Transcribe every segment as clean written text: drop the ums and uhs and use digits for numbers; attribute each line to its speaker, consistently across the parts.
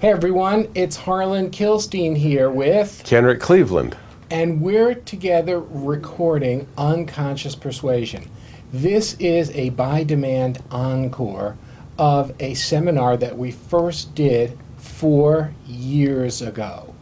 Speaker 1: Hey everyone, it's Harlan Kilstein here with,
Speaker 2: Kenrick Cleveland.
Speaker 1: and we're together recording Unconscious Persuasion. This is a by-demand encore of a seminar that we first did 4 years ago.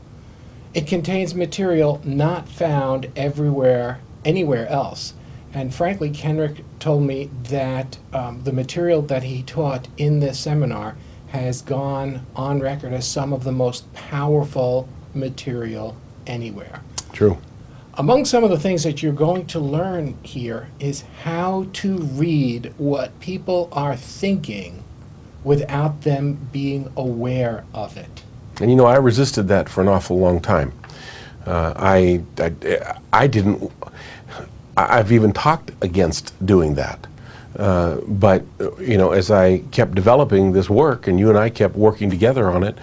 Speaker 1: It contains material not found anywhere else. And frankly, Kenrick told me that the material that he taught in this seminar has gone on record as some of the most powerful material anywhere.
Speaker 2: True.
Speaker 1: Among some of the things that you're going to learn here is how to read what people are thinking without them being aware of it.
Speaker 2: And you know, I resisted that for an awful long time. I didn't. I've even talked against doing that. But you know, as I kept developing this work, and you and I kept working together on it,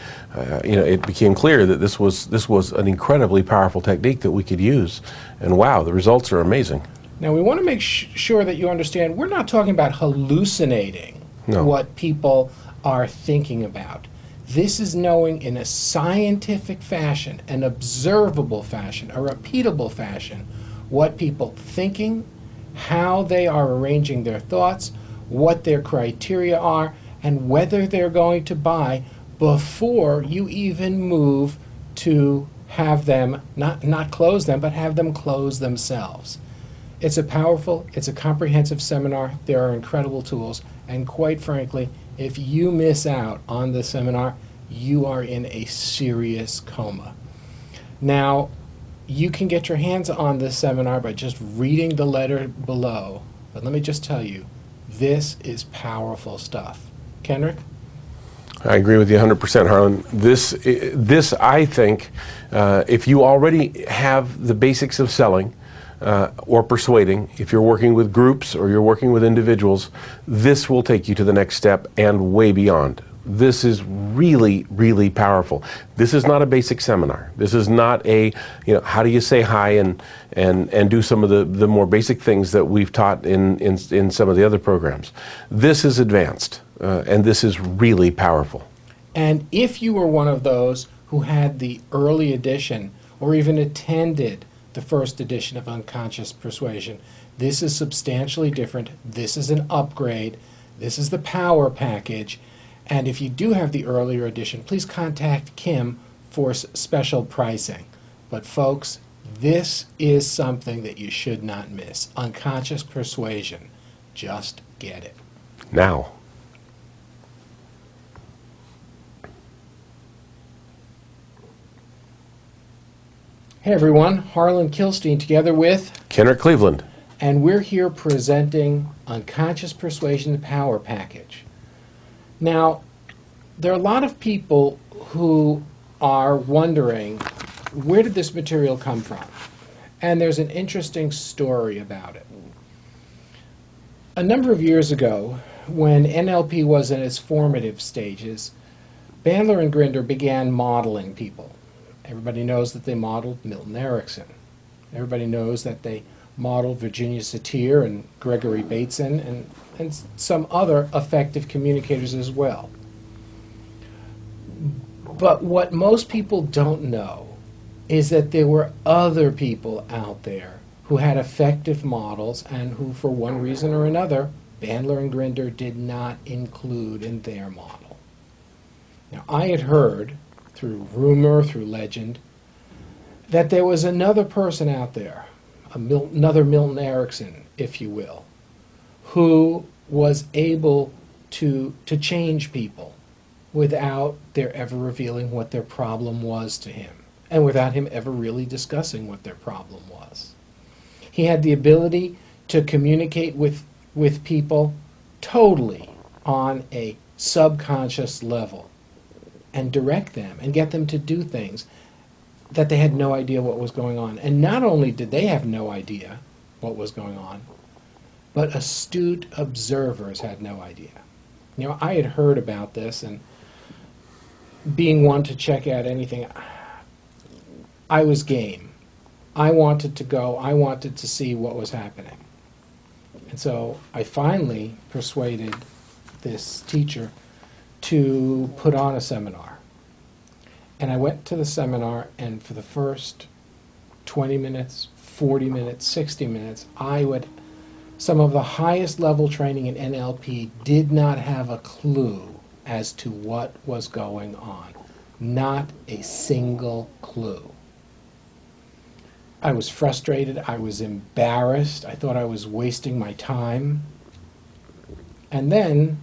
Speaker 2: you know, it became clear that this was an incredibly powerful technique that we could use. And wow, the results are amazing.
Speaker 1: Now we want to make sure that you understand we're not talking about hallucinating what people are thinking about. This is knowing in a scientific fashion, an observable fashion, a repeatable fashion, what people thinking, how they are arranging their thoughts, what their criteria are, and whether they're going to buy before you even move to have them, not close them, but have them close themselves. It's a powerful, it's a comprehensive seminar. There are incredible tools, and quite frankly, if you miss out on the seminar, you are in a serious coma. Now, you can get your hands on this seminar by just reading the letter below. But let me just tell you, this is powerful stuff. Kenrick?
Speaker 2: I agree with you 100%, Harlan. This I think, if you already have the basics of selling or persuading, if you're working with groups or you're working with individuals, this will take you to the next step and way beyond. This is really, really powerful. This is not a basic seminar. This is not a, you know, how do you say hi and do some of the more basic things that we've taught in some of the other programs. This is advanced, and this is really powerful.
Speaker 1: And if you were one of those who had the early edition or even attended the first edition of Unconscious Persuasion, this is substantially different. This is an upgrade. This is the power package. And if you do have the earlier edition, please contact Kim for special pricing. But folks, this is something that you should not miss. Unconscious Persuasion. Just get it.
Speaker 2: Now.
Speaker 1: Hey everyone, Harlan Kilstein together with
Speaker 2: Kenrick Cleveland.
Speaker 1: And we're here presenting Unconscious Persuasion, the Power Package. Now, there are a lot of people who are wondering, where did this material come from? And there's an interesting story about it. A number of years ago, when NLP was in its formative stages, Bandler and Grinder began modeling people. Everybody knows that they modeled Milton Erickson. Everybody knows that they modeled Virginia Satir and Gregory Bateson and some other effective communicators as well. But what most people don't know is that there were other people out there who had effective models and who, for one reason or another, Bandler and Grinder did not include in their model. Now, I had heard, through rumor, through legend, that there was another person out there, another Milton Erickson, if you will, who was able to change people without their ever revealing what their problem was to him, and without him ever really discussing what their problem was. He had the ability to communicate with people totally on a subconscious level and direct them and get them to do things that they had no idea what was going on. And not only did they have no idea what was going on, but astute observers had no idea. You know, I had heard about this, and being one to check out anything, I was game. I wanted to go. I wanted to see what was happening. And so I finally persuaded this teacher to put on a seminar. And I went to the seminar, and for the first 20 minutes, 40 minutes, 60 minutes, some of the highest level training in NLP did not have a clue as to what was going on. Not a single clue. I was frustrated. I was embarrassed. I thought I was wasting my time. And then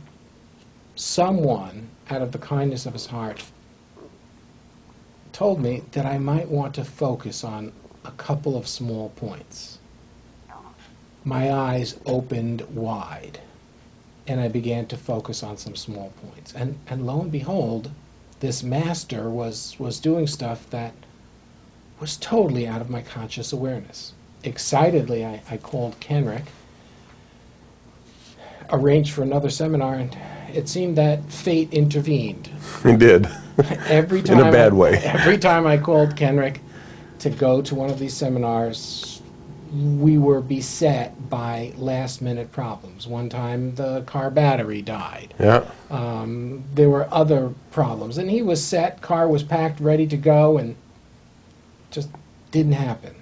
Speaker 1: someone, out of the kindness of his heart, told me that I might want to focus on a couple of small points. My eyes opened wide, and I began to focus on some small points. And lo and behold, this master was doing stuff that was totally out of my conscious awareness. Excitedly, I called Kenrick, arranged for another seminar, and it seemed that fate intervened.
Speaker 2: It did.
Speaker 1: Every time,
Speaker 2: in a bad way.
Speaker 1: Every time I called Kenrick to go to one of these seminars, we were beset by last-minute problems. One time, the car battery died.
Speaker 2: Yeah.
Speaker 1: There were other problems. And he was set, car was packed, ready to go, and just didn't happen.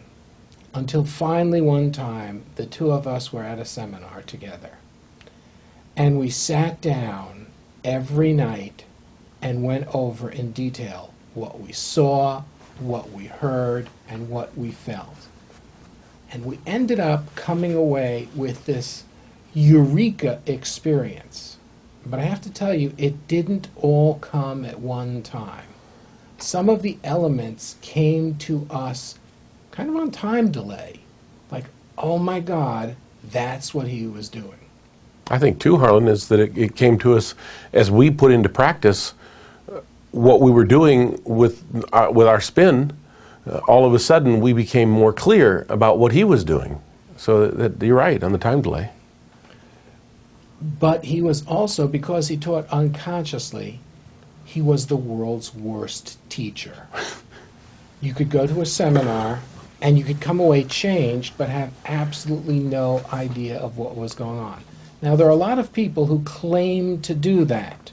Speaker 1: Until finally one time, the two of us were at a seminar together. And we sat down every night and went over in detail what we saw, what we heard, and what we felt. And we ended up coming away with this eureka experience. But I have to tell you, it didn't all come at one time. Some of the elements came to us kind of on time delay. Like, oh my God, that's what he was doing.
Speaker 2: I think too, Harlan, is that it came to us as we put into practice what we were doing with our spin. All of a sudden, we became more clear about what he was doing. So that you're right on the time delay.
Speaker 1: But he was also, because he taught unconsciously, he was the world's worst teacher. You could go to a seminar and you could come away changed, but have absolutely no idea of what was going on. Now, there are a lot of people who claim to do that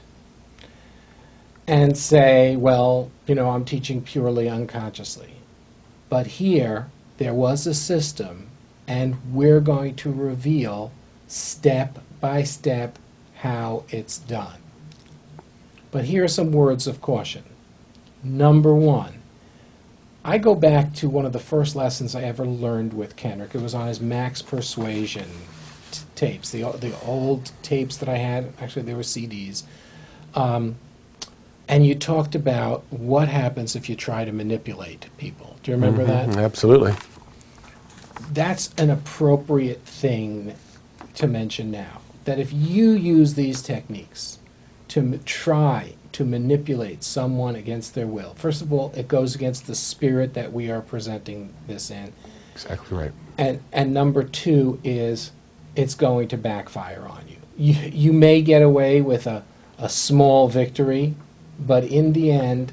Speaker 1: and say, well, I'm teaching purely unconsciously. But here, there was a system, and we're going to reveal step by step how it's done. But here are some words of caution. Number one, I go back to one of the first lessons I ever learned with Kenrick. It was on his Max Persuasion tapes, the old tapes that I had. Actually, they were CDs. And you talked about what happens if you try to manipulate people. Do you remember that?
Speaker 2: Absolutely.
Speaker 1: That's an appropriate thing to mention now. That if you use these techniques to try to manipulate someone against their will, first of all, it goes against the spirit that we are presenting this in.
Speaker 2: Exactly right.
Speaker 1: And number two is it's going to backfire on you. You may get away with a small victory, but in the end,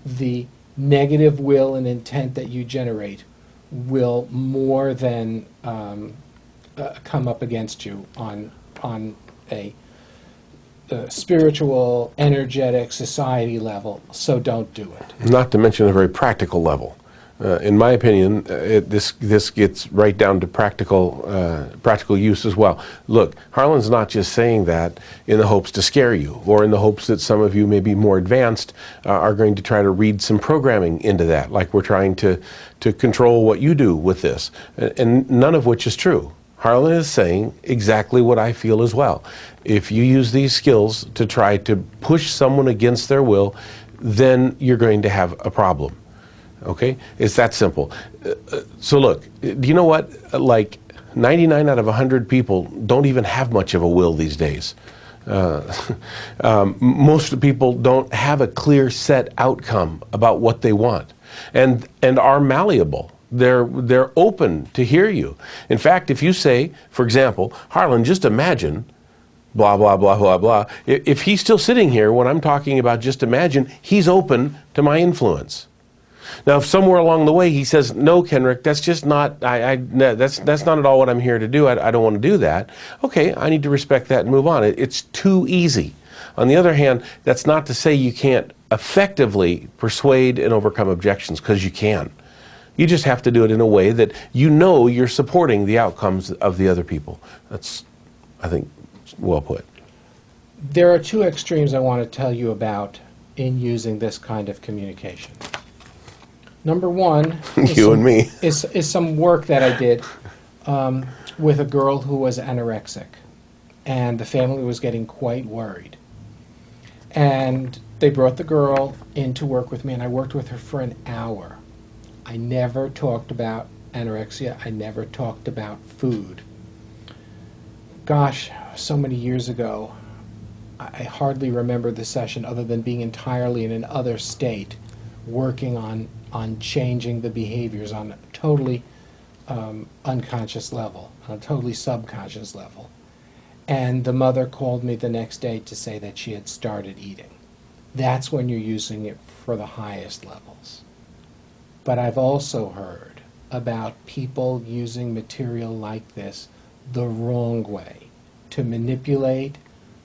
Speaker 1: the negative will and intent that you generate will more than come up against you on a spiritual, energetic, society level. So don't do it.
Speaker 2: Not to mention a very practical level. In my opinion, this gets right down to practical use as well. Look, Harlan's not just saying that in the hopes to scare you, or in the hopes that some of you may be more advanced are going to try to read some programming into that, like we're trying to control what you do with this, and none of which is true. Harlan is saying exactly what I feel as well. If you use these skills to try to push someone against their will, then you're going to have a problem. Okay? It's that simple. So look, do you know what? Like 99 out of 100 people don't even have much of a will these days. Most of the people don't have a clear set outcome about what they want, and are malleable. They're open to hear you. In fact, if you say, for example, Harlan, just imagine, blah, blah, blah, blah, blah. If he's still sitting here when I'm talking about just imagine, he's open to my influence. Now, if somewhere along the way he says, no, Kenrick, that's just not, that's not at all what I'm here to do. I don't want to do that. Okay, I need to respect that and move on. It's too easy. On the other hand, that's not to say you can't effectively persuade and overcome objections, because you can. You just have to do it in a way that you know you're supporting the outcomes of the other people. That's, I think, well put.
Speaker 1: There are two extremes I want to tell you about in using this kind of communication. Number one
Speaker 2: You and me.
Speaker 1: is some work that I did with a girl who was anorexic, and the family was getting quite worried. And they brought the girl in to work with me, and I worked with her for an hour. I never talked about anorexia. I never talked about food. Gosh, so many years ago, I hardly remember the session other than being entirely in another state, working on changing the behaviors on a totally unconscious level, on a totally subconscious level. And the mother called me the next day to say that she had started eating. That's when you're using it for the highest levels. But I've also heard about people using material like this the wrong way, to manipulate,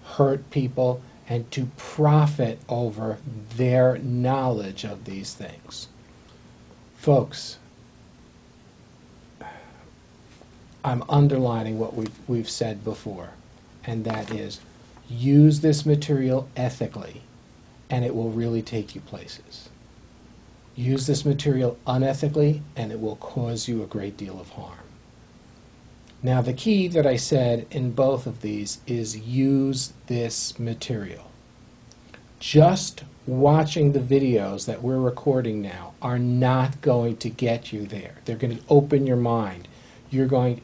Speaker 1: hurt people, and to profit over their knowledge of these things. Folks, I'm underlining what we've said before, and that is, use this material ethically, and it will really take you places. Use this material unethically, and it will cause you a great deal of harm. Now, the key that I said in both of these is use this material. Just watching the videos that we're recording now are not going to get you there. They're going to open your mind. You're going,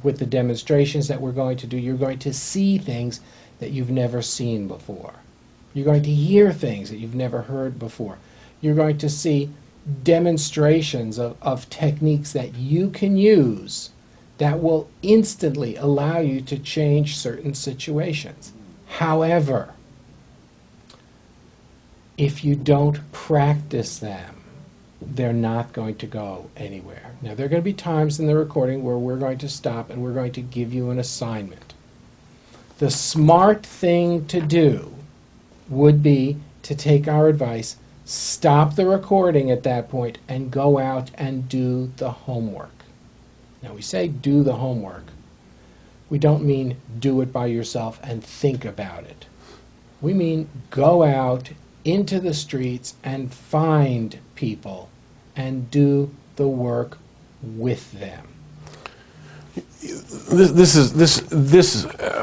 Speaker 1: with the demonstrations that we're going to do, you're going to see things that you've never seen before. You're going to hear things that you've never heard before. You're going to see demonstrations of techniques that you can use that will instantly allow you to change certain situations. However, if you don't practice them, they're not going to go anywhere. Now, there are going to be times in the recording where we're going to stop and we're going to give you an assignment. The smart thing to do would be to take our advice, stop the recording at that point, and go out and do the homework. Now, we say do the homework. We don't mean do it by yourself and think about it. We mean go out into the streets and find people and do the work with them.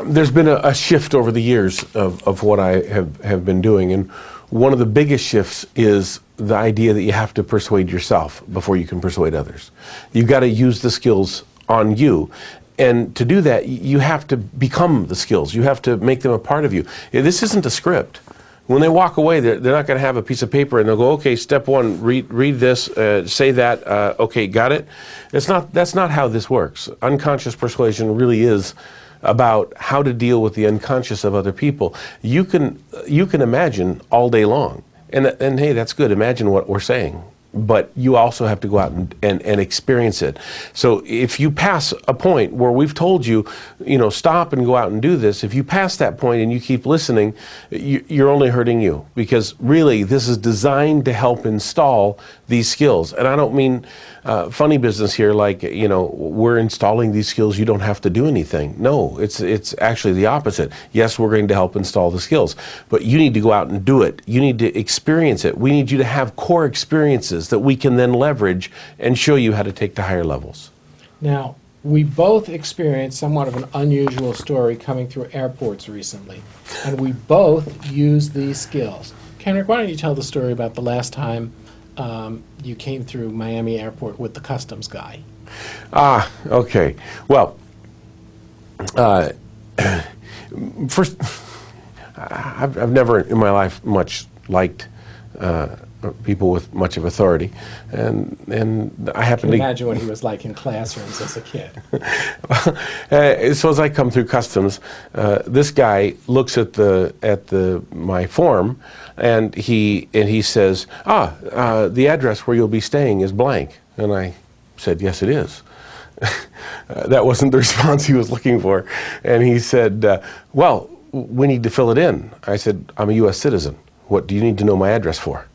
Speaker 2: There's been a shift over the years of what I have been doing, and one of the biggest shifts is the idea that you have to persuade yourself before you can persuade others. You've got to use the skills on you. And to do that, you have to become the skills. You have to make them a part of you. This isn't a script. When they walk away, they're not going to have a piece of paper and they'll go, okay, step one, read this, say that, okay, got it? That's not how this works. Unconscious persuasion really is about how to deal with the unconscious of other people. You can imagine all day long. And hey, that's good. Imagine what we're saying. But you also have to go out and experience it. So if you pass a point where we've told you, stop and go out and do this, if you pass that point and you keep listening, you're only hurting you. Because really, this is designed to help install these skills. And I don't mean funny business here, like, we're installing these skills, you don't have to do anything. No, it's actually the opposite. Yes, we're going to help install the skills, but you need to go out and do it. You need to experience it. We need you to have core experiences that we can then leverage and show you how to take to higher levels.
Speaker 1: Now, we both experienced somewhat of an unusual story coming through airports recently, and we both used these skills. Kenrick, why don't you tell the story about the last time you came through Miami Airport with the customs guy?
Speaker 2: Okay. Well, first, I've never in my life much liked people with much of authority, and I happen to
Speaker 1: imagine what he was like in classrooms as a kid.
Speaker 2: So as I come through customs, this guy looks at my form, and he says, the address where you'll be staying is blank. And I said, yes, it is. That wasn't the response he was looking for. And he said, well, we need to fill it in. I said, I'm a U.S. citizen. what do you need to know my address for?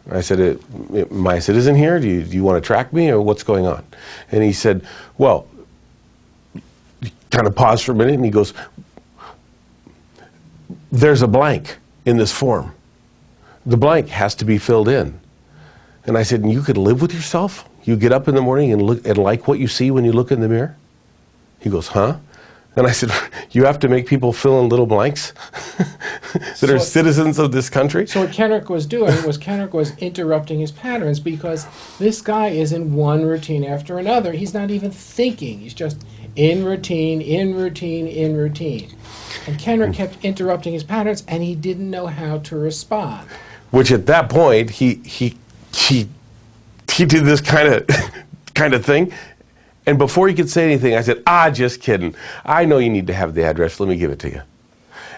Speaker 2: I said, am I a citizen here? Do you want to track me, or what's going on? And he said, well, he kind of paused for a minute, and he goes, there's a blank in this form. The blank has to be filled in. And I said, and you could live with yourself? You get up in the morning and look and like what you see when you look in the mirror? He goes, huh? And I said, you have to make people fill in little blanks that are citizens of this country?
Speaker 1: So what Kenrick was doing was Kenrick was interrupting his patterns, because this guy is in one routine after another. He's not even thinking. He's just in routine, in routine, in routine. And Kenrick kept interrupting his patterns, and he didn't know how to respond.
Speaker 2: Which at that point, he did this kind of thing. And before he could say anything, I said, just kidding. I know you need to have the address. Let me give it to you.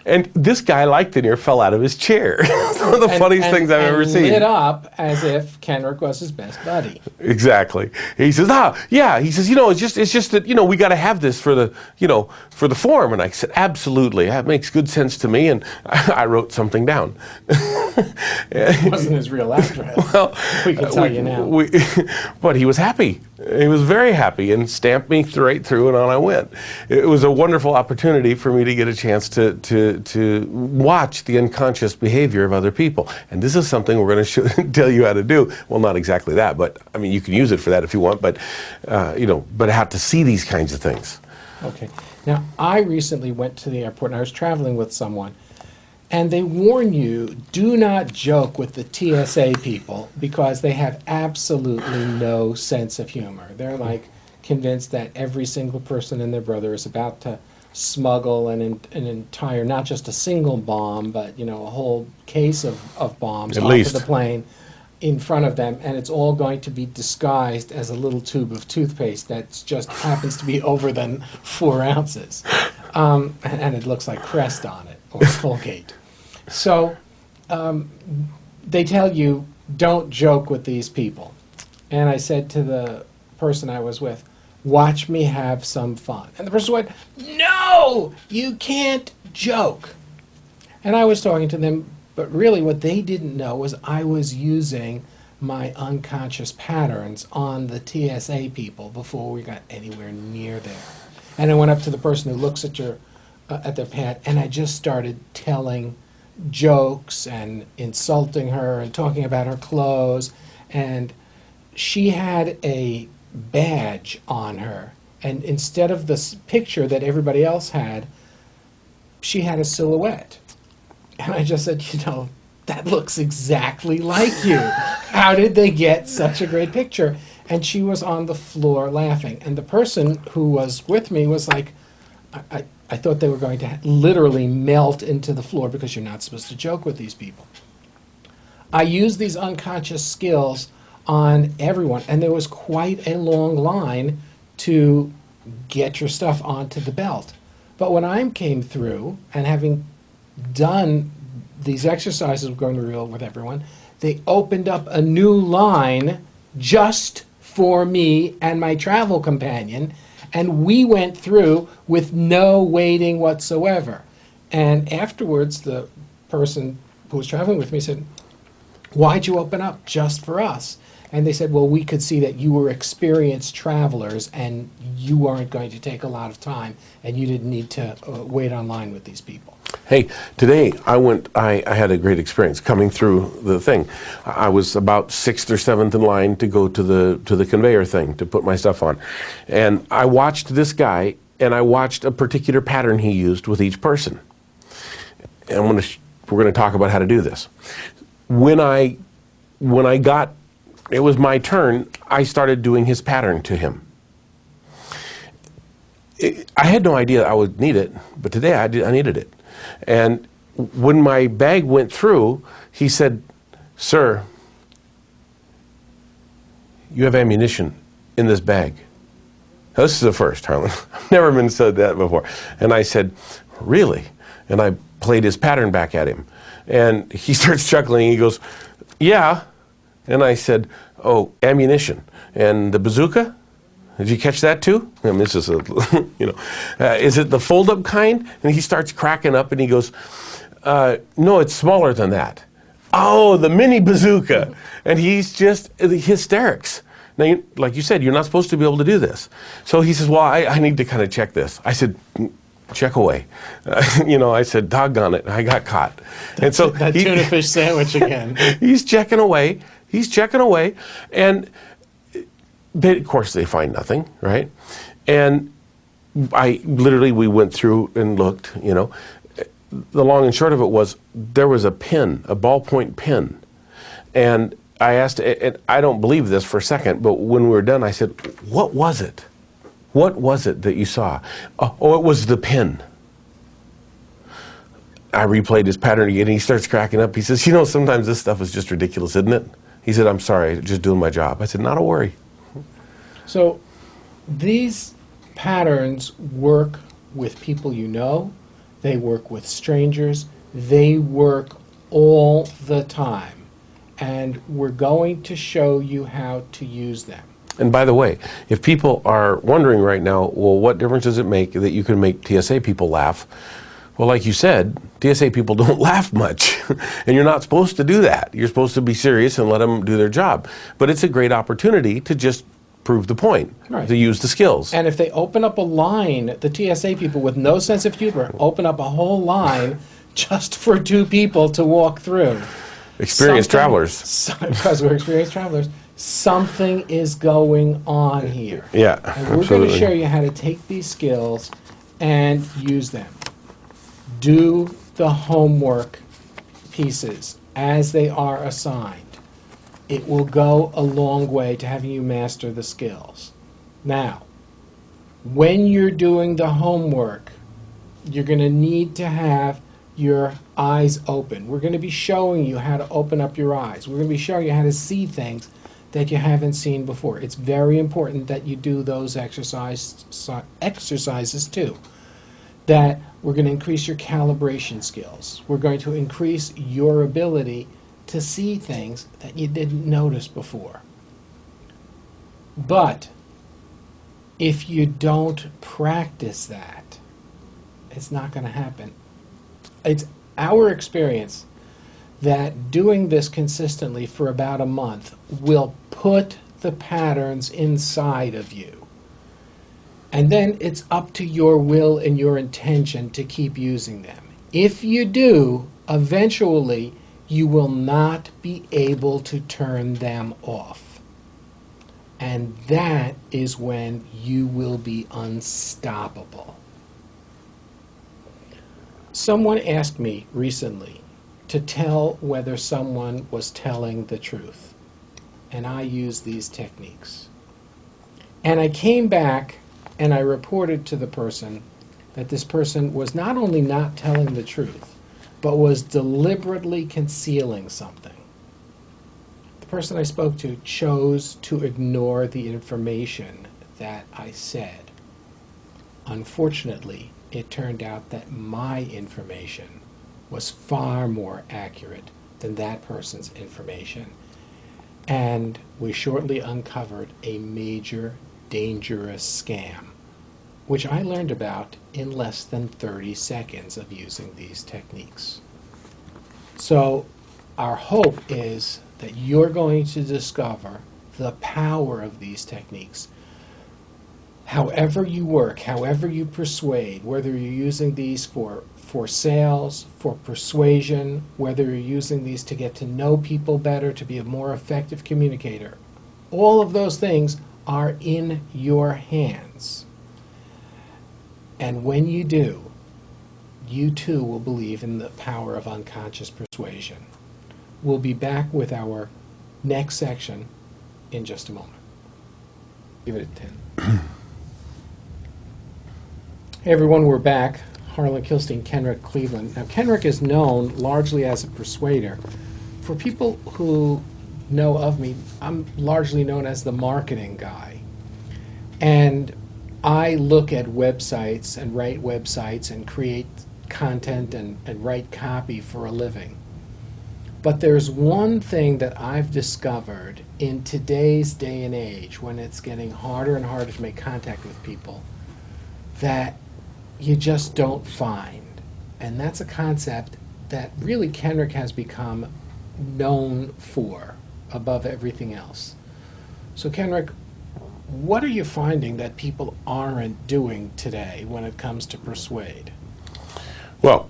Speaker 2: And this guy, like the near, fell out of his chair. It's one of the funniest things I've ever seen.
Speaker 1: Lit up as if Kenrick was his best buddy.
Speaker 2: Exactly. He says, yeah. He says, it's just that, we got to have this for the form. And I said, absolutely. That makes good sense to me. And I wrote something down.
Speaker 1: It wasn't his real address. Well, we can tell you now.
Speaker 2: But he was happy. He was very happy and stamped me right through, and on I went. It was a wonderful opportunity for me to get a chance to watch the unconscious behavior of other people. And this is something we're going to tell you how to do. Well, not exactly that, but I mean, you can use it for that if you want, but but how to see these kinds of things.
Speaker 1: Okay. Now, I recently went to the airport, and I was traveling with someone, and they warn you, do not joke with the TSA people, because they have absolutely no sense of humor. They're like convinced that every single person and their brother is about to smuggle an entire, not just a single bomb, but a whole case of bombs onto the plane in front of them, and it's all going to be disguised as a little tube of toothpaste that just happens to be over than 4 ounces. And it looks like Crest on it, or Colgate. So they tell you, don't joke with these people. And I said to the person I was with, watch me have some fun. And the person went, no, you can't joke. And I was talking to them, but really what they didn't know was I was using my unconscious patterns on the TSA people before we got anywhere near there. And I went up to the person who looks at their pad, and I just started telling jokes and insulting her and talking about her clothes. And she had a badge on her, and instead of this picture that everybody else had, she had a silhouette. And I just said, that looks exactly like you. How did they get such a great picture? And she was on the floor laughing. And the person who was with me was like, I thought they were going to literally melt into the floor, because you're not supposed to joke with these people. I use these unconscious skills on everyone, and there was quite a long line to get your stuff onto the belt. But when I came through, and having done these exercises we're going to reel with everyone, they opened up a new line just for me and my travel companion, and we went through with no waiting whatsoever. And afterwards, the person who was traveling with me said, why'd you open up just for us? And they said, well, we could see that you were experienced travelers, and you weren't going to take a lot of time, and you didn't need to wait online with these people.
Speaker 2: Hey, today I had a great experience coming through the thing. I was about 6th or 7th in line to go to the conveyor thing to put my stuff on. And I watched this guy, and I watched a particular pattern he used with each person. And we're going to talk about how to do this. When I got, it was my turn, I started doing his pattern to him. I had no idea I would need it, but today I needed it. And when my bag went through, he said, sir, you have ammunition in this bag. Now, this is the first, Harlan. I've never been said that before. And I said, really? And I played his pattern back at him. And he starts chuckling. He goes, yeah. And I said, oh, ammunition. And the bazooka? Did you catch that too? I mean, this is is it the fold-up kind? And he starts cracking up, and he goes, no, it's smaller than that. oh, the mini bazooka. And he's just hysterics. Now, like you said, you're not supposed to be able to do this. So he says, well, I need to kind of check this. I said, check away. I said, doggone it, I got caught. And so
Speaker 1: that tuna fish sandwich again.
Speaker 2: He's checking away. He's checking away. And of course, they find nothing, right? And we went through and looked, The long and short of it was, there was a pin, a ballpoint pin. And I asked, and I don't believe this for a second, but when we were done, I said, what was it? What was it that you saw? Oh, it was the pin. I replayed his pattern again, and he starts cracking up. He says, sometimes this stuff is just ridiculous, isn't it? He said, I'm sorry, just doing my job. I said, not a worry.
Speaker 1: So these patterns work with people you know. They work with strangers. They work all the time. And we're going to show you how to use them.
Speaker 2: And by the way, if people are wondering right now, well, what difference does it make that you can make TSA people laugh? Well, like you said, TSA people don't laugh much. And you're not supposed to do that. You're supposed to be serious and let them do their job. But it's a great opportunity to just prove the point,
Speaker 1: right,
Speaker 2: to use the skills.
Speaker 1: And if they open up a line, the TSA people with no sense of humor open up a whole line just for two people to walk through.
Speaker 2: Experienced travelers.
Speaker 1: Because we're experienced travelers. Something is going on here.
Speaker 2: Yeah,
Speaker 1: and we're going to show you how to take these skills and use them. Do the homework pieces as they are assigned. It will go a long way to having you master the skills. Now, when you're doing the homework, you're going to need to have your eyes open. We're going to be showing you how to open up your eyes. We're going to be showing you how to see things that you haven't seen before. It's very important that you do those exercises too. That we're going to increase your calibration skills. We're going to increase your ability to see things that you didn't notice before. But if you don't practice that, it's not going to happen. It's our experience that doing this consistently for about a month will put the patterns inside of you. And then it's up to your will and your intention to keep using them. If you do, eventually you will not be able to turn them off. And that is when you will be unstoppable. Someone asked me recently to tell whether someone was telling the truth. And I used these techniques. And I came back and I reported to the person that this person was not only not telling the truth, but was deliberately concealing something. The person I spoke to chose to ignore the information that I said. Unfortunately, it turned out that my information was far more accurate than that person's information. And we shortly uncovered a major, dangerous scam, which I learned about in less than 30 seconds of using these techniques. So our hope is that you're going to discover the power of these techniques. However you work, however you persuade, whether you're using these for sales, for persuasion, whether you're using these to get to know people better, to be a more effective communicator, all of those things are in your hands. And when you do, you too will believe in the power of unconscious persuasion. We'll be back with our next section in just a moment. Give it a 10. Hey everyone, we're back. Harlan Kilstein, Kenrick, Cleveland. Now Kenrick is known largely as a persuader. For people who know of me, I'm largely known as the marketing guy. And I look at websites and write websites and create content and write copy for a living. But there's one thing that I've discovered in today's day and age, when it's getting harder and harder to make contact with people, that you just don't find. And that's a concept that really Kenrick has become known for above everything else. So Kenrick, what are you finding that people aren't doing today when it comes to persuade?
Speaker 2: Well,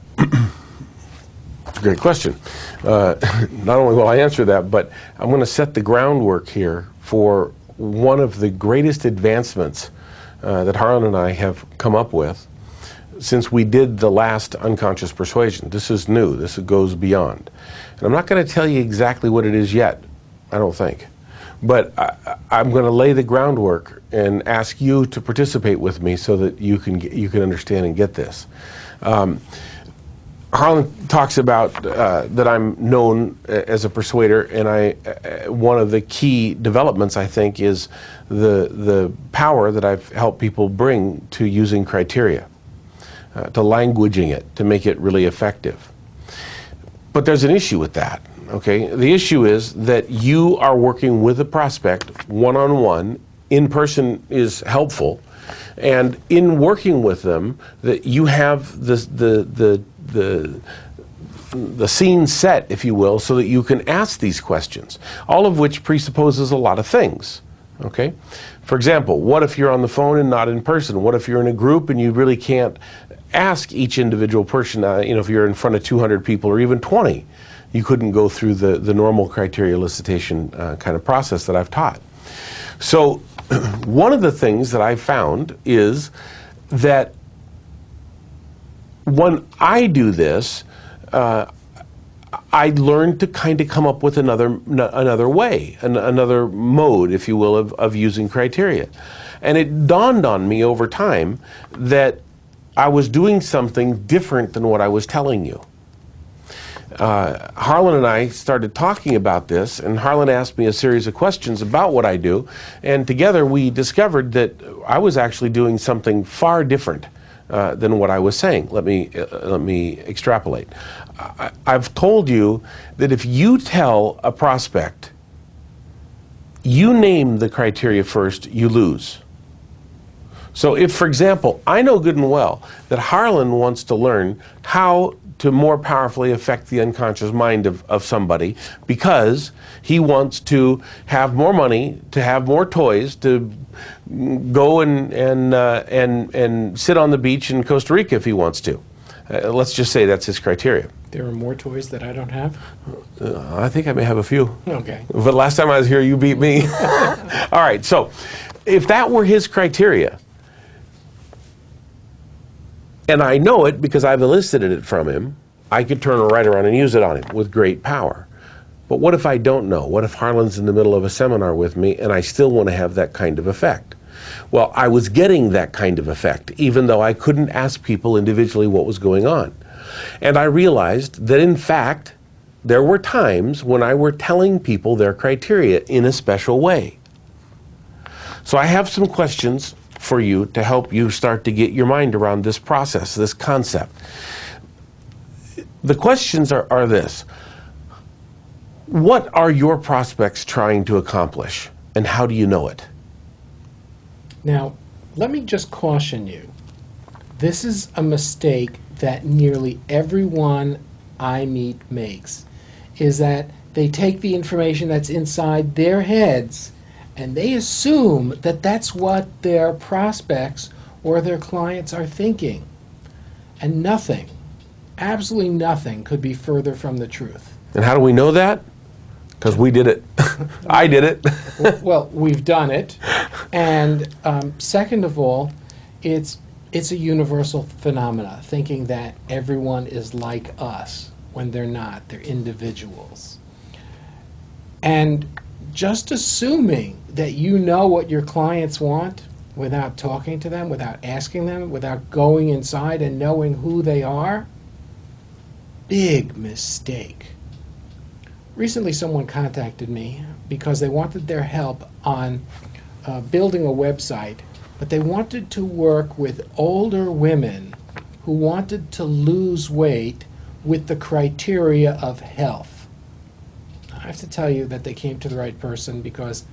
Speaker 2: great question. Not only will I answer that, but I'm going to set the groundwork here for one of the greatest advancements that Harlan and I have come up with since we did the last unconscious persuasion. This is new. This goes beyond. And I'm not going to tell you exactly what it is yet, I don't think. But I'm going to lay the groundwork and ask you to participate with me so that you can understand and get this. Harlan talks about that I'm known as a persuader, and one of the key developments, I think, is the power that I've helped people bring to using criteria, to languaging it, to make it really effective. But there's an issue with that. Okay, the issue is that you are working with a prospect one-on-one. In person is helpful, and in working with them, that you have the scene set, if you will, so that you can ask these questions, all of which presupposes a lot of things. Okay, for example, what if you're on the phone and not in person? What if you're in a group and you really can't ask each individual person? If you're in front of 200 people or even 20. You couldn't go through the normal criteria elicitation kind of process that I've taught. So one of the things that I've found is that when I do this, I learned to kind of come up with another way, another mode, if you will, of using criteria. And it dawned on me over time that I was doing something different than what I was telling you. Harlan and I started talking about this, and Harlan asked me a series of questions about what I do, and together we discovered that I was actually doing something far different than what I was saying. Let me extrapolate. I've told you that if you tell a prospect, you name the criteria first, you lose. So if, for example, I know good and well that Harlan wants to learn how to more powerfully affect the unconscious mind of somebody because he wants to have more money, to have more toys, to go and sit on the beach in Costa Rica if he wants to. Let's just say that's his criteria.
Speaker 1: There are more toys that I don't have?
Speaker 2: I think I may have a few.
Speaker 1: Okay.
Speaker 2: But last time I was here, you beat me. All right, so if that were his criteria, and I know it because I've elicited it from him, I could turn right around and use it on him with great power. But what if I don't know? What if Harlan's in the middle of a seminar with me and I still want to have that kind of effect? Well, I was getting that kind of effect, even though I couldn't ask people individually what was going on. And I realized that, in fact, there were times when I were telling people their criteria in a special way. So I have some questions for you to help you start to get your mind around this process, this concept. The questions are this. What are your prospects trying to accomplish, and how do you know it?
Speaker 1: Now, let me just caution you. This is a mistake that nearly everyone I meet makes, is that they take the information that's inside their heads and they assume that that's what their prospects or their clients are thinking. And nothing, absolutely nothing, could be further from the truth.
Speaker 2: And how do we know that? Because we did it. I did it.
Speaker 1: Well, we've done it. And second of all, it's a universal phenomena, thinking that everyone is like us when they're not. They're individuals. And just assuming that you know what your clients want without talking to them, without asking them, without going inside and knowing who they are, big mistake. Recently someone contacted me because they wanted their help on building a website, but they wanted to work with older women who wanted to lose weight with the criteria of health. I have to tell you that they came to the right person, because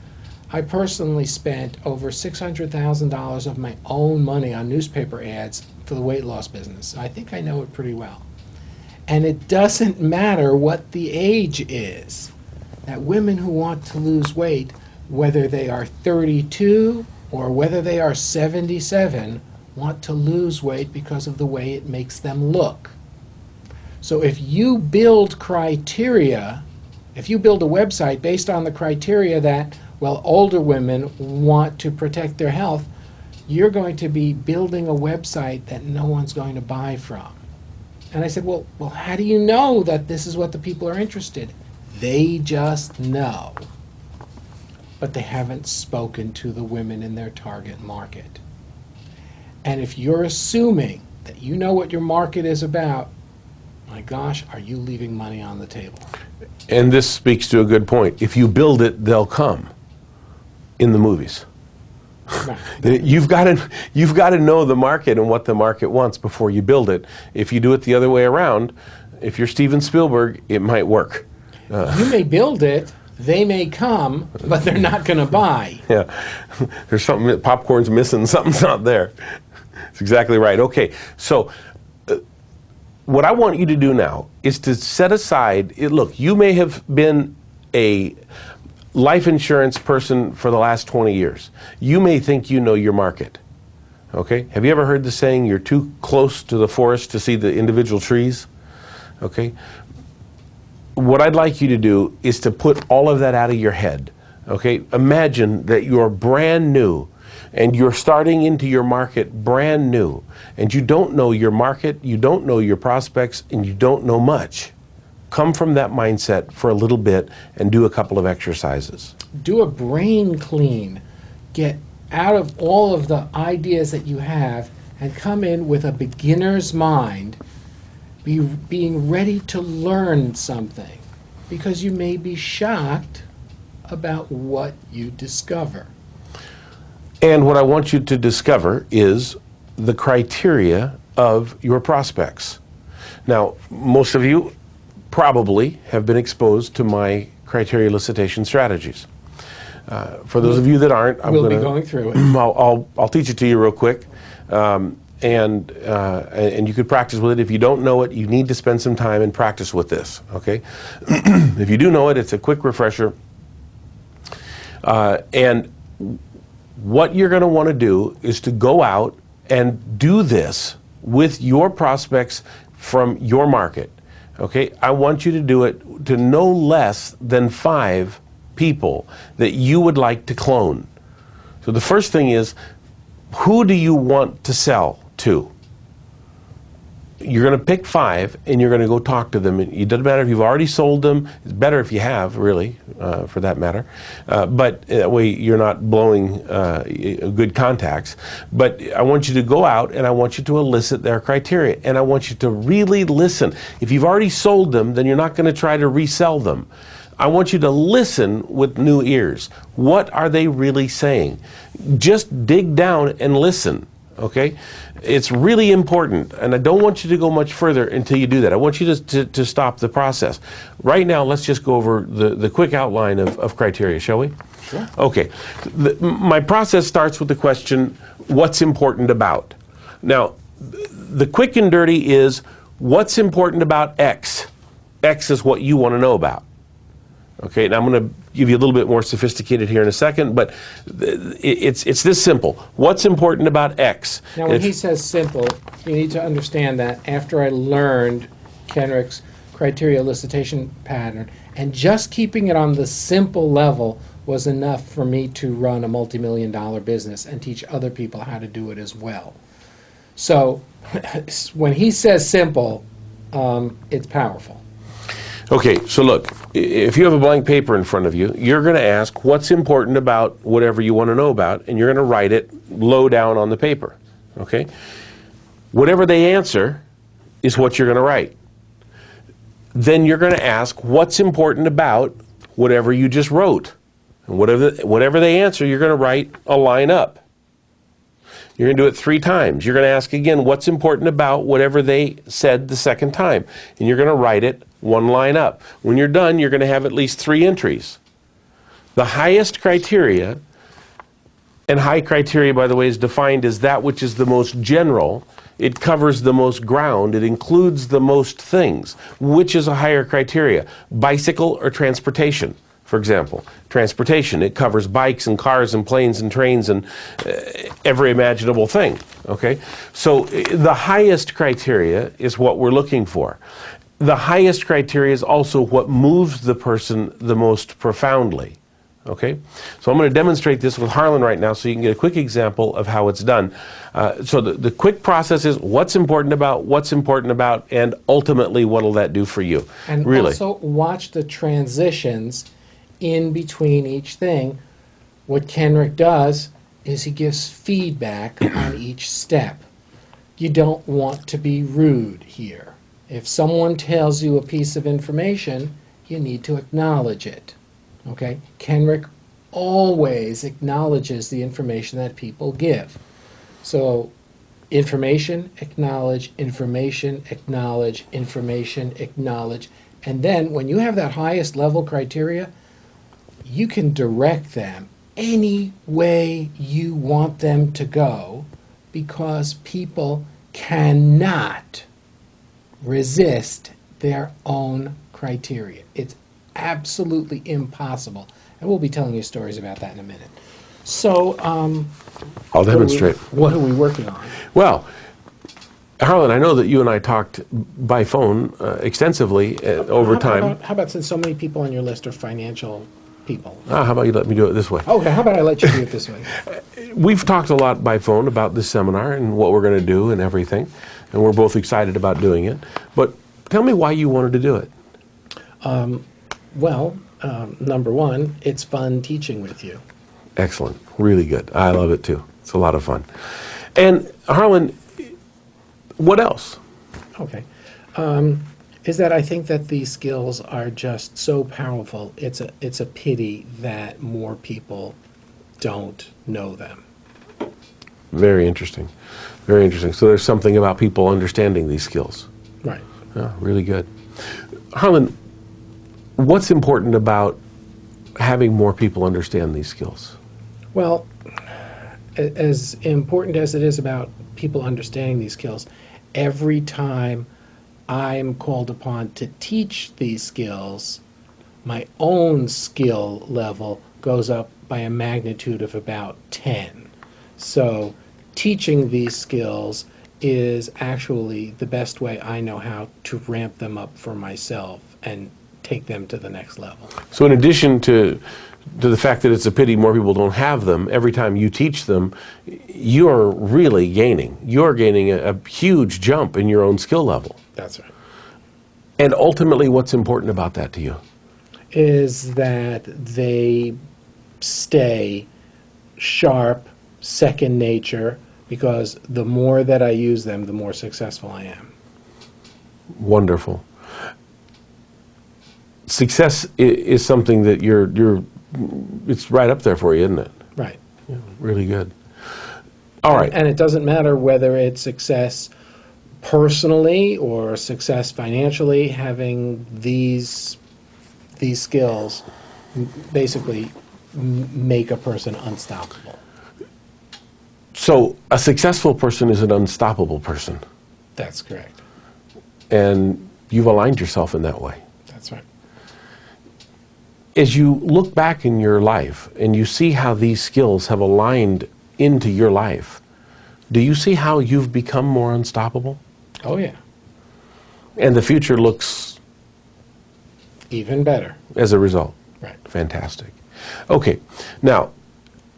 Speaker 1: I personally spent over $600,000 of my own money on newspaper ads for the weight loss business. I think I know it pretty well. And it doesn't matter what the age is. That women who want to lose weight, whether they are 32 or whether they are 77, want to lose weight because of the way it makes them look. So if you build criteria, if you build a website based on the criteria that, well, older women want to protect their health, you're going to be building a website that no one's going to buy from. And I said, well, how do you know that this is what the people are interested in? They just know. But they haven't spoken to the women in their target market. And if you're assuming that you know what your market is about, my gosh, are you leaving money on the table?
Speaker 2: And this speaks to a good point. If you build it, they'll come in the movies.
Speaker 1: Right.
Speaker 2: You've got to know the market and what the market wants before you build it. If you do it the other way around, if you're Steven Spielberg, it might work.
Speaker 1: You may build it, they may come, but they're not going to buy.
Speaker 2: Yeah, there's something, popcorn's missing, something's not there. That's exactly right. Okay, so what I want you to do now is to set aside, look, you may have been a life insurance person for the last 20 years. You may think you know your market. Okay? Have you ever heard the saying, you're too close to the forest to see the individual trees? Okay? What I'd like you to do is to put all of that out of your head. Okay? Imagine that you're brand new and you're starting into your market brand new, and you don't know your market, you don't know your prospects, and you don't know much. Come from that mindset for a little bit and do a couple of exercises.
Speaker 1: Do a brain clean. Get out of all of the ideas that you have and come in with a beginner's mind, being ready to learn something, because you may be shocked about what you discover.
Speaker 2: And what I want you to discover is the criteria of your prospects. Now, most of you probably have been exposed to my criteria elicitation strategies. For those of you that aren't,
Speaker 1: we'll be going through it.
Speaker 2: I'll teach it to you real quick, and you could practice with it. If you don't know it, you need to spend some time and practice with this. Okay? If you do know it, it's a quick refresher. And what you're going to want to do is to go out and do this with your prospects from your market. Okay, I want you to do it to no less than 5 people that you would like to clone. So the first thing is, who do you want to sell to? You're going to pick 5 and you're going to go talk to them. It doesn't matter if you've already sold them. It's better if you have, really, for that matter. But that way you're not blowing good contacts. But I want you to go out and I want you to elicit their criteria. And I want you to really listen. If you've already sold them, then you're not going to try to resell them. I want you to listen with new ears. What are they really saying? Just dig down and listen. Okay? It's really important, and I don't want you to go much further until you do that. I want you to stop the process. Right now, let's just go over the quick outline of criteria, shall we?
Speaker 1: Sure.
Speaker 2: Okay. My process starts with the question, what's important about? Now, the quick and dirty is, what's important about X? X is what you want to know about. Okay, and I'm going to give you a little bit more sophisticated here in a second, but it's this simple. What's important about X?
Speaker 1: Now, when he says simple, you need to understand that after I learned Kenrick's criteria elicitation pattern, and just keeping it on the simple level was enough for me to run a multi-million-dollar business and teach other people how to do it as well. So when he says simple, it's powerful.
Speaker 2: Okay, so look, if you have a blank paper in front of you, you're going to ask what's important about whatever you want to know about, and you're going to write it low down on the paper. Okay? Whatever they answer is what you're going to write. Then you're going to ask what's important about whatever you just wrote. And whatever they answer, you're going to write a line up. You're going to do it 3 times. You're going to ask again what's important about whatever they said the second time. And you're going to write it 1 line up. When you're done, you're going to have at least 3 entries. The highest criteria, and high criteria, by the way, is defined as that which is the most general, It covers the most ground. It includes the most things. Which is a higher criteria? Bicycle or transportation, for example. Transportation, it covers bikes and cars and planes and trains and every imaginable thing. Okay? So the highest criteria is what we're looking for. The highest criteria is also what moves the person the most profoundly. Okay? So I'm going to demonstrate this with Harlan right now so you can get a quick example of how it's done. So the quick process is what's important about, and ultimately what'll that do for you.
Speaker 1: And
Speaker 2: really.
Speaker 1: Also watch the transitions in between each thing. What Kenrick does is he gives feedback on each step. You don't want to be rude here. If someone tells you a piece of information, you need to acknowledge it. Okay? Kenrick always acknowledges the information that people give. So, information, acknowledge, information, acknowledge, information, acknowledge. And then, when you have that highest level criteria, you can direct them any way you want them to go, because people cannot resist their own criteria. It's absolutely impossible. And we'll be telling you stories about that in a minute. So,
Speaker 2: I'll demonstrate.
Speaker 1: What are we working on?
Speaker 2: Well, Harlan, I know that you and I talked by phone extensively over time.
Speaker 1: How about since so many people on your list are financial people?
Speaker 2: How about you let me do it this way?
Speaker 1: Okay, how about I let you do it this way?
Speaker 2: We've talked a lot by phone about this seminar and what we're going to do and everything, and we're both excited about doing it. But tell me why you wanted to do it.
Speaker 1: Well, number one, it's fun teaching with you.
Speaker 2: Excellent. Really good. I love it too. It's a lot of fun. And Harlan, what else?
Speaker 1: Okay. Is that I think that these skills are just so powerful. It's a pity that more people don't know them.
Speaker 2: Very interesting. Very interesting. So there's something about people understanding these skills.
Speaker 1: Right.
Speaker 2: Yeah, really good. Harlan, what's important about having more people understand these skills?
Speaker 1: Well, as important as it is about people understanding these skills, every time I'm called upon to teach these skills, my own skill level goes up by a magnitude of about 10. So teaching these skills is actually the best way I know how to ramp them up for myself and take them to the next level.
Speaker 2: So in addition to the fact that it's a pity more people don't have them, every time you teach them, you're really gaining. You're gaining a huge jump in your own skill level.
Speaker 1: That's right.
Speaker 2: And ultimately, what's important about that to you?
Speaker 1: Is that they stay sharp, second nature, because the more that I use them, the more successful I am.
Speaker 2: Wonderful. Success is something that it's right up there for you, isn't it?
Speaker 1: Right.
Speaker 2: Yeah, really good. All right.
Speaker 1: And it doesn't matter whether it's success personally or success financially, having these skills basically make a person unstoppable.
Speaker 2: So a successful person is an unstoppable person.
Speaker 1: That's correct.
Speaker 2: And you've aligned yourself in that way.
Speaker 1: That's right.
Speaker 2: As you look back in your life and you see how these skills have aligned into your life, do you see how you've become more unstoppable?
Speaker 1: Oh, yeah.
Speaker 2: And the future looks
Speaker 1: even better
Speaker 2: as a result.
Speaker 1: Right.
Speaker 2: Fantastic. Okay. Now,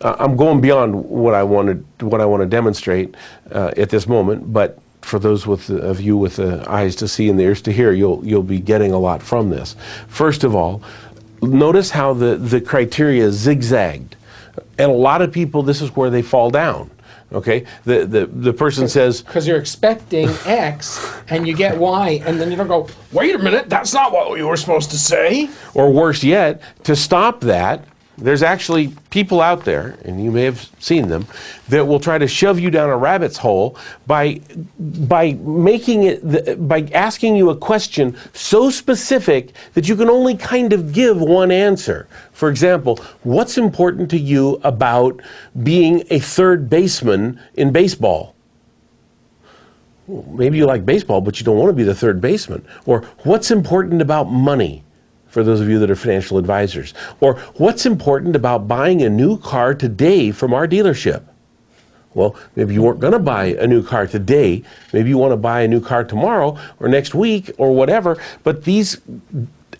Speaker 2: I'm going beyond what I want to demonstrate at this moment, but for those of you with the eyes to see and the ears to hear, you'll be getting a lot from this. First of all, notice how the criteria zigzagged. And a lot of people, this is where they fall down. Okay? The person says...
Speaker 1: Because you're expecting X, and you get Y, and then you don't go, wait a minute, that's not what you were supposed to say.
Speaker 2: Or worse yet, to stop that, there's actually people out there, and you may have seen them, that will try to shove you down a rabbit's hole by making it, by asking you a question so specific that you can only kind of give one answer. For example, what's important to you about being a third baseman in baseball? Maybe you like baseball, but you don't want to be the third baseman. Or what's important about money, for those of you that are financial advisors? Or what's important about buying a new car today from our dealership? Well, maybe you weren't going to buy a new car today. Maybe you want to buy a new car tomorrow or next week or whatever. But these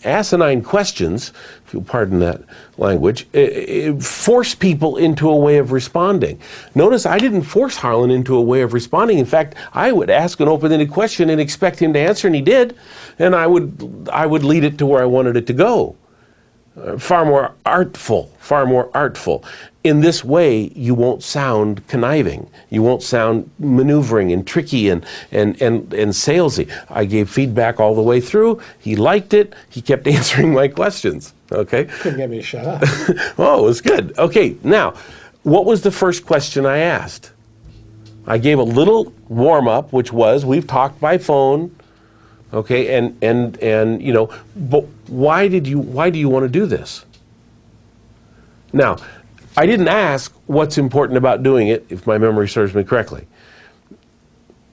Speaker 2: asinine questions, if you'll pardon that language, force people into a way of responding. Notice I didn't force Harlan into a way of responding. In fact, I would ask an open-ended question and expect him to answer, and he did. And I would lead it to where I wanted it to go. Far more artful, far more artful. In this way, you won't sound conniving. You won't sound maneuvering and tricky and salesy. I gave feedback all the way through. He liked it. He kept answering my questions. Okay?
Speaker 1: Couldn't get me to shut up.
Speaker 2: Oh, it was good. Okay, now, what was the first question I asked? I gave a little warm-up, which was, we've talked by phone. Okay, and you know, but why do you want to do this? Now, I didn't ask what's important about doing it, if my memory serves me correctly.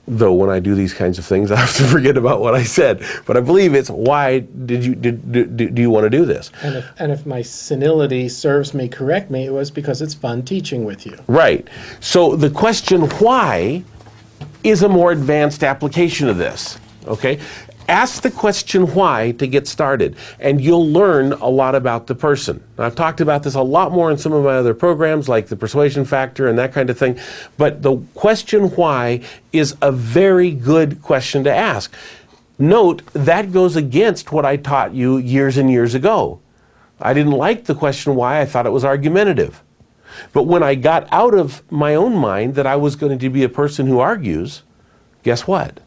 Speaker 2: Though when I do these kinds of things, I have to forget about what I said. But I believe it's why do you want to do this?
Speaker 1: And if my senility serves me correctly, it was because it's fun teaching with you.
Speaker 2: Right. So the question why is a more advanced application of this. Okay? Ask the question why to get started, and you'll learn a lot about the person. Now, I've talked about this a lot more in some of my other programs, like the Persuasion Factor and that kind of thing, but the question why is a very good question to ask. Note, that goes against what I taught you years and years ago. I didn't like the question why. I thought it was argumentative. But when I got out of my own mind that I was going to be a person who argues, guess what?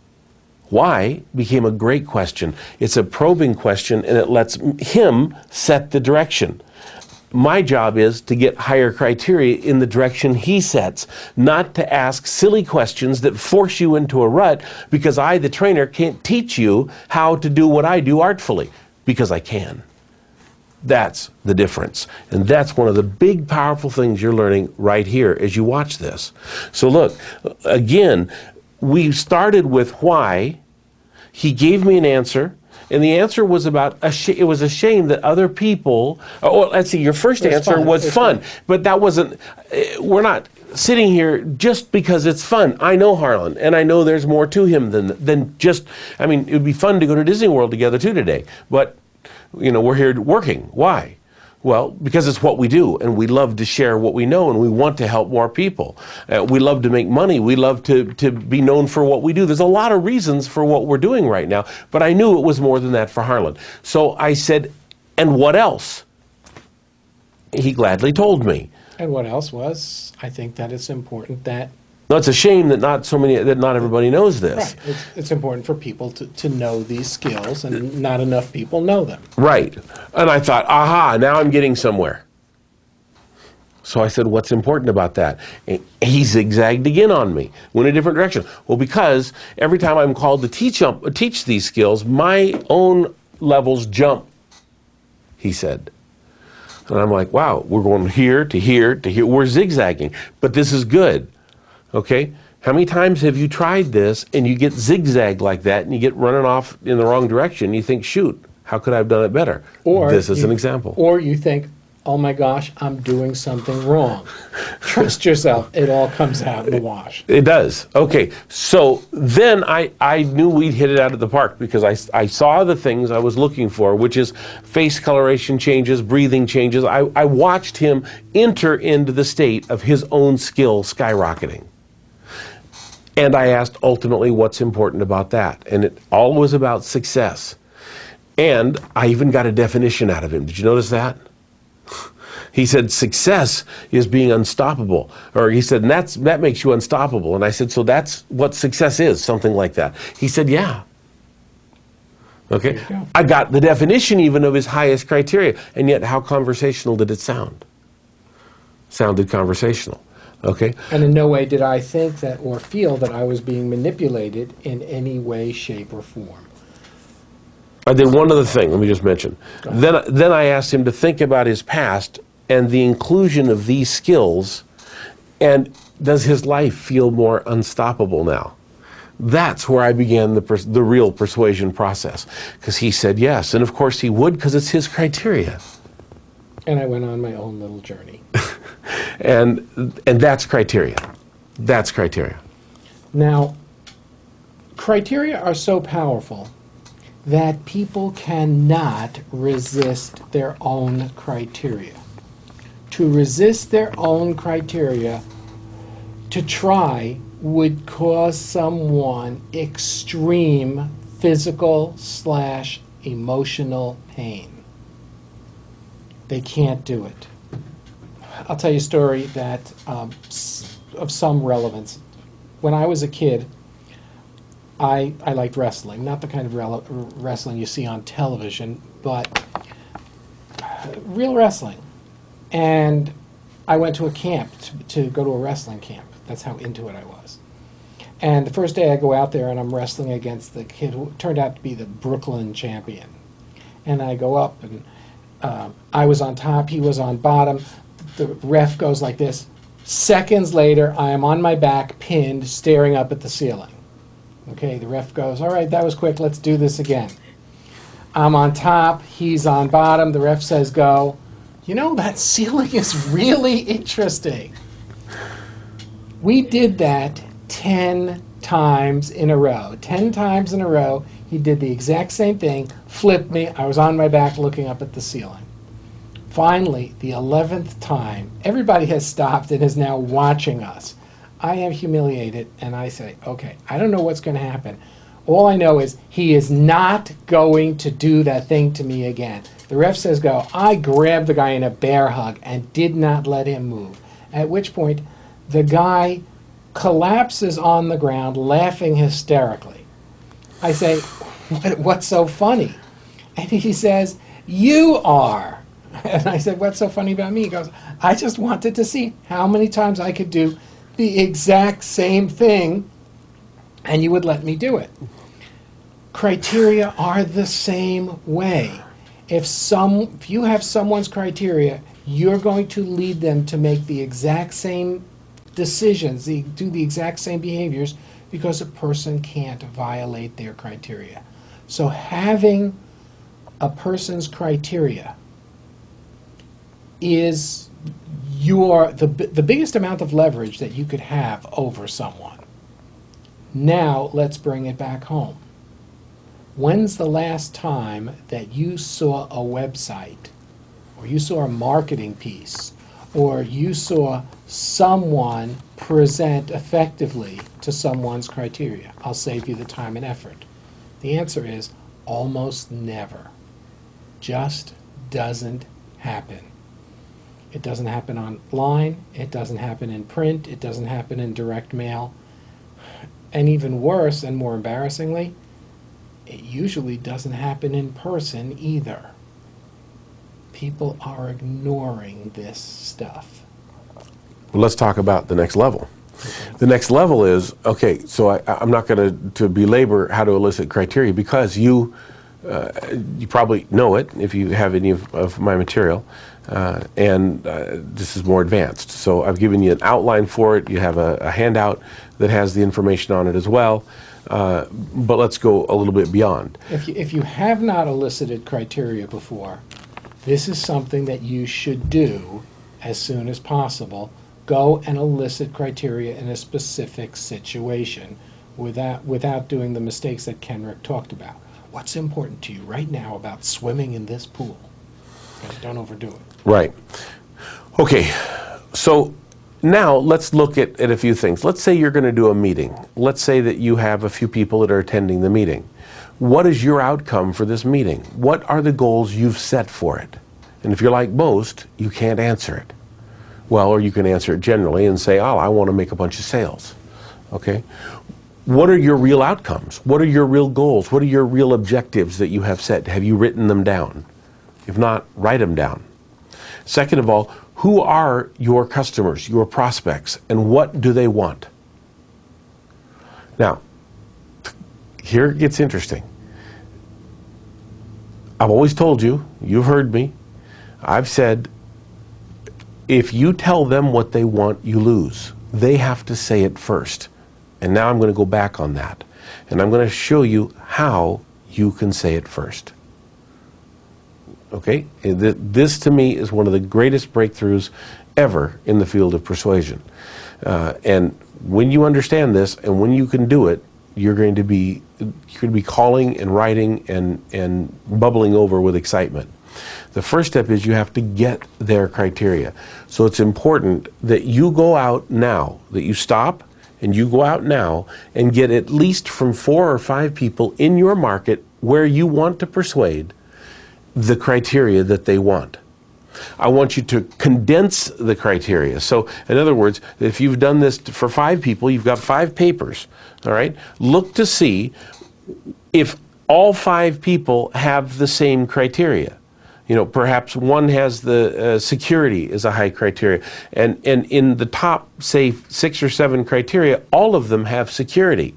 Speaker 2: Why became a great question. It's a probing question, and it lets him set the direction. My job is to get higher criteria in the direction he sets, not to ask silly questions that force you into a rut because I, the trainer, can't teach you how to do what I do artfully, because I can. That's the difference. And that's one of the big, powerful things you're learning right here as you watch this. So look, again, we started with why. He gave me an answer, and the answer was about it was a shame that other people. Oh, let's see. Your first answer was fun, but that wasn't. We're not sitting here just because it's fun. I know Harlan, and I know there's more to him than just. I mean, it would be fun to go to Disney World together too today, but you know, we're here working. Why? Well, because it's what we do, and we love to share what we know, and we want to help more people. We love to make money. We love to be known for what we do. There's a lot of reasons for what we're doing right now, but I knew it was more than that for Harlan. So I said, and what else? He gladly told me.
Speaker 1: And what else was, I think that it's important that...
Speaker 2: No, it's a shame that not everybody knows this.
Speaker 1: Right. It's important for people to know these skills, and not enough people know them.
Speaker 2: Right. And I thought, aha, now I'm getting somewhere. So I said, what's important about that? And he zigzagged again on me, went a different direction. Well, because every time I'm called to teach these skills, my own levels jump, he said. And I'm like, wow, we're going here to here to here. We're zigzagging, but this is good. Okay? How many times have you tried this and you get zigzagged like that and you get running off in the wrong direction? You think, shoot, how could I have done it better? Or this is an example.
Speaker 1: Or you think, oh my gosh, I'm doing something wrong. Trust yourself. It all comes out in the wash.
Speaker 2: It does. Okay. So then I knew we'd hit it out of the park because I saw the things I was looking for, which is face coloration changes, breathing changes. I watched him enter into the state of his own skill skyrocketing. And I asked ultimately what's important about that. And it all was about success. And I even got a definition out of him. Did you notice that? He said, success is being unstoppable. Or he said, and that makes you unstoppable. And I said, so that's what success is, something like that. He said, yeah. Okay. I got the definition even of his highest criteria. And yet, how conversational did it sound? Sounded conversational. Okay.
Speaker 1: And in no way did I think that or feel that I was being manipulated in any way, shape, or form.
Speaker 2: I did one other thing, let me just mention. Then I asked him to think about his past and the inclusion of these skills, and does his life feel more unstoppable now? That's where I began the real persuasion process, because he said yes, and of course he would, because it's his criteria.
Speaker 1: And I went on my own little journey.
Speaker 2: And that's criteria. That's criteria.
Speaker 1: Now, criteria are so powerful that people cannot resist their own criteria. To resist their own criteria, to try, would cause someone extreme physical/emotional pain. They can't do it. I'll tell you a story that of some relevance. When I was a kid, I liked wrestling, not the kind of wrestling you see on television, but real wrestling. And I went to a camp to go to a wrestling camp. That's how into it I was. And the first day I go out there and I'm wrestling against the kid who turned out to be the Brooklyn champion. And I go up and I was on top, he was on bottom. The ref goes like this. Seconds later, I am on my back, pinned, staring up at the ceiling. Okay, the ref goes, all right, that was quick, let's do this again. I'm on top, he's on bottom, the ref says go. You know, that ceiling is really interesting. We did that 10 times in a row. 10 times in a row, he did the exact same thing, flipped me, I was on my back looking up at the ceiling. Finally, the 11th time, everybody has stopped and is now watching us. I am humiliated, and I say, okay, I don't know what's going to happen. All I know is he is not going to do that thing to me again. The ref says go. I grabbed the guy in a bear hug and did not let him move, at which point the guy collapses on the ground, laughing hysterically. I say, what's so funny? And he says, you are. And I said, what's so funny about me? He goes, I just wanted to see how many times I could do the exact same thing and you would let me do it. Criteria are the same way. If you have someone's criteria, you're going to lead them to make the exact same decisions, do the exact same behaviors, because a person can't violate their criteria. So having a person's criteria is the biggest amount of leverage that you could have over someone. Now let's bring it back home. When's the last time that you saw a website, or you saw a marketing piece, or you saw someone present effectively to someone's criteria? I'll save you the time and effort. The answer is almost never. Just doesn't happen. It doesn't happen online, it doesn't happen in print, it doesn't happen in direct mail, and even worse and more embarrassingly, it usually doesn't happen in person either. People are ignoring this stuff.
Speaker 2: Well, let's talk about the next level.
Speaker 1: Okay.
Speaker 2: The next level is, okay, so I'm not going to belabor how to elicit criteria, because you probably know it if you have any of my material, and this is more advanced. So I've given you an outline for it. You have a handout that has the information on it as well, but let's go a little bit beyond.
Speaker 1: If you have not elicited criteria before, this is something that you should do as soon as possible. Go and elicit criteria in a specific situation without doing the mistakes that Kenrick talked about. What's important to you right now about swimming in this pool? Okay, don't overdo it.
Speaker 2: Right. Okay, so now let's look at a few things. Let's say you're going to do a meeting. Let's say that you have a few people that are attending the meeting. What is your outcome for this meeting? What are the goals you've set for it? And if you're like most, you can't answer it. Well, or you can answer it generally and say, oh, I want to make a bunch of sales. Okay? What are your real outcomes? What are your real goals? What are your real objectives that you have set? Have you written them down? If not, write them down. Second of all, who are your customers, your prospects, and what do they want? Now, here it gets interesting. I've always told you, you've heard me, I've said, if you tell them what they want, you lose. They have to say it first. And now I'm going to go back on that. And I'm going to show you how you can say it first. Okay? This to me is one of the greatest breakthroughs ever in the field of persuasion. And when you understand this and when you can do it, you're going to be calling and writing and bubbling over with excitement. The first step is you have to get their criteria. So it's important that you go out now, that you stop and you go out now and get at least from 4 or 5 people in your market where you want to persuade the criteria that they want. I want you to condense the criteria. So, in other words, if you've done this for 5 people, you've got 5 papers, all right? Look to see if all 5 people have the same criteria. You know, perhaps one has the security is a high criteria. And in the top, say, 6 or 7 criteria, all of them have security.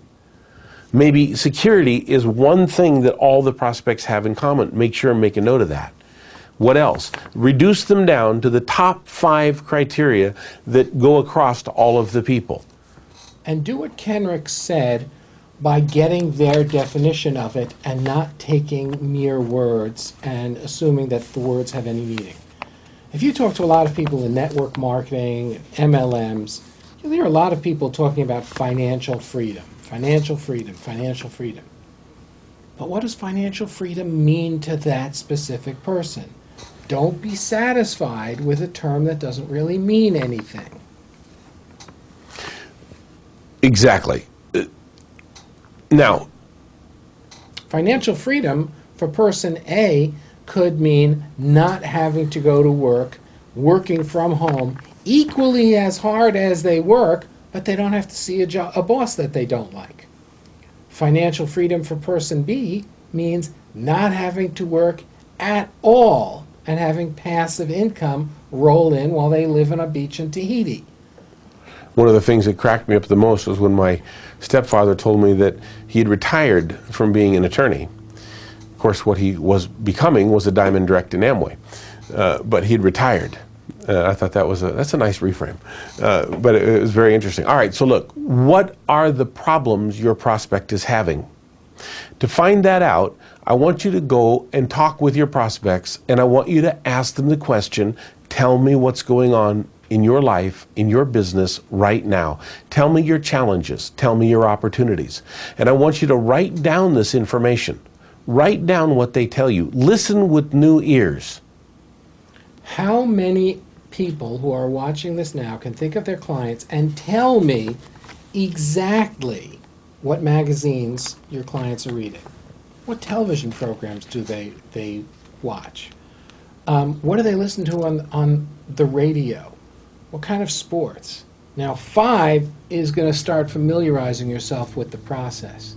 Speaker 2: Maybe security is one thing that all the prospects have in common. Make sure and make a note of that. What else? Reduce them down to the top 5 criteria that go across to all of the people.
Speaker 1: And do what Kenrick said by getting their definition of it and not taking mere words and assuming that the words have any meaning. If you talk to a lot of people in network marketing, MLMs, you'll hear a lot of people talking about financial freedom, financial freedom, financial freedom. But what does financial freedom mean to that specific person? Don't be satisfied with a term that doesn't really mean anything.
Speaker 2: Exactly. Now,
Speaker 1: financial freedom for person A could mean not having to go to work, working from home, equally as hard as they work, but they don't have to see a boss that they don't like. Financial freedom for person B means not having to work at all and having passive income roll in while they live on a beach in Tahiti.
Speaker 2: one of the things that cracked me up the most was when my stepfather told me that he had retired from being an attorney. Of course, what he was becoming was a diamond direct in Amway, but he'd retired. I thought that's a nice reframe, but it was very interesting. All right, so look, what are the problems your prospect is having? To find that out, I want you to go and talk with your prospects, and I want you to ask them the question, tell me what's going on in your life, in your business right now. Tell me your challenges, tell me your opportunities. And I want you to write down this information. Write down what they tell you. Listen with new ears.
Speaker 1: How many people who are watching this now can think of their clients and tell me exactly what magazines your clients are reading? What television programs do they watch? What do they listen to on the radio? What kind of sports? Now, 5 is going to start familiarizing yourself with the process.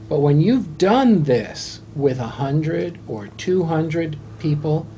Speaker 1: But when you've done this with 100 or 200 people,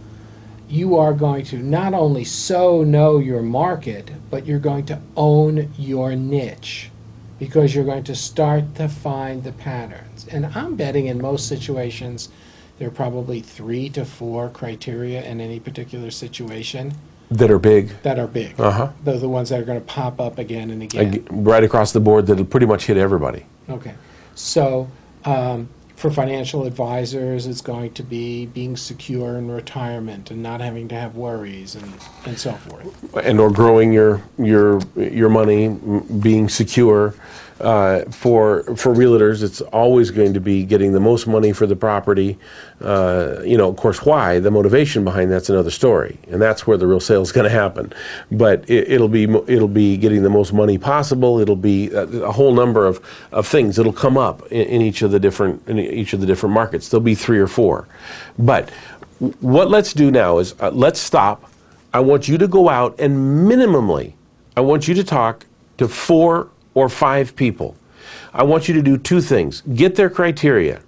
Speaker 1: you are going to not only so know your market, but you're going to own your niche, because you're going to start to find the patterns. And I'm betting in most situations there are probably 3 to 4 criteria in any particular situation.
Speaker 2: That are big.
Speaker 1: That are big.
Speaker 2: Uh-huh.
Speaker 1: They're the ones that are going to pop up again and again.
Speaker 2: Right across the board that'll pretty much hit everybody.
Speaker 1: Okay. So for financial advisors, it's going to be being secure in retirement and not having to have worries and so forth.
Speaker 2: And or growing your money, being secure. For realtors, it's always going to be getting the most money for the property. Of course, why? The motivation behind that's another story, and that's where the real sale is going to happen. But it'll be getting the most money possible. It'll be a whole number of things. It'll come up in each of the different markets. There'll be 3 or 4. But what let's do now is let's stop. I want you to go out and minimally, I want you to talk to 4 or 5 people. I want you to do 2 things. Get their criteria.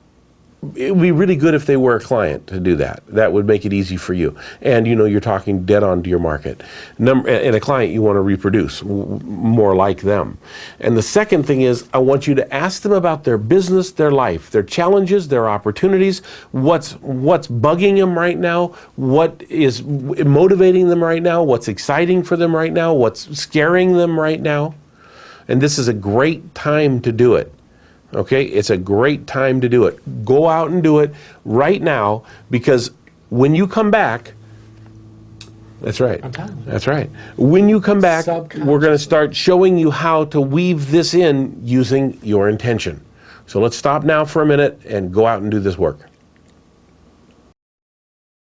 Speaker 2: It would be really good if they were a client to do that. That would make it easy for you. And you're talking dead on to your market. And a client you want to reproduce, more like them. And the second thing is, I want you to ask them about their business, their life, their challenges, their opportunities, what's bugging them right now, what is motivating them right now, what's exciting for them right now, what's scaring them right now. And this is a great time to do it. Okay, it's a great time to do it. Go out and do it right now, because when you come back, that's right.
Speaker 1: I'm telling you.
Speaker 2: That's right. When you come back, we're going to start showing you how to weave this in using your intention. So let's stop now for a minute and go out and do this work.